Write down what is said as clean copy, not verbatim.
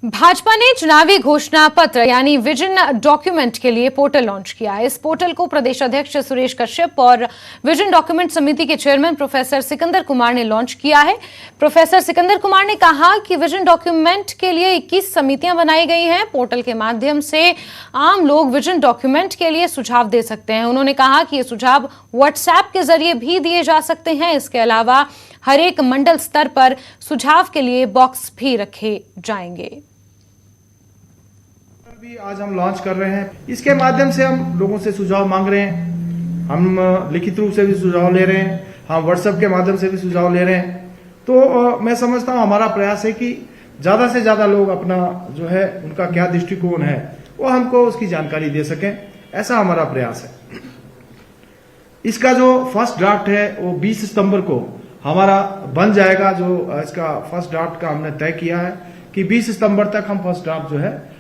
भाजपा ने चुनावी घोषणा पत्र यानी विजन डॉक्यूमेंट के लिए पोर्टल लॉन्च किया। इस पोर्टल को प्रदेश अध्यक्ष सुरेश कश्यप और विजन डॉक्यूमेंट समिति के चेयरमैन प्रोफेसर सिकंदर कुमार ने लॉन्च किया है। प्रोफेसर सिकंदर कुमार ने कहा कि विजन डॉक्यूमेंट के लिए 21 समितियां बनाई गई हैं। पोर्टल के माध्यम से आम लोग विजन डॉक्यूमेंट के लिए सुझाव दे सकते हैं। उन्होंने कहा कि ये सुझाव व्हाट्सएप के जरिए भी दिए जा सकते हैं। इसके अलावा हर एक मंडल स्तर पर सुझाव के लिए बॉक्स भी रखे जाएंगे। भी आज हम लॉन्च कर रहे हैं। इसके माध्यम से हम लोगों से सुझाव मांग रहे हैं। हम लिखित रूप से भी सुझाव ले रहे हैं, हम व्हाट्सएप के माध्यम से भी सुझाव ले रहे हैं। तो मैं समझता हूं हमारा प्रयास है कि ज्यादा से ज्यादा लोग अपना जो है उनका क्या दृष्टिकोण है वो हमको उसकी जानकारी दे सकें, ऐसा हमारा प्रयास है। इसका जो फर्स्ट ड्राफ्ट है वो 20 सितंबर को हमारा बन जाएगा। जो इसका फर्स्ट ड्राफ्ट का हमने तय किया है कि 20 सितंबर तक हम फर्स्ट ड्राफ्ट जो है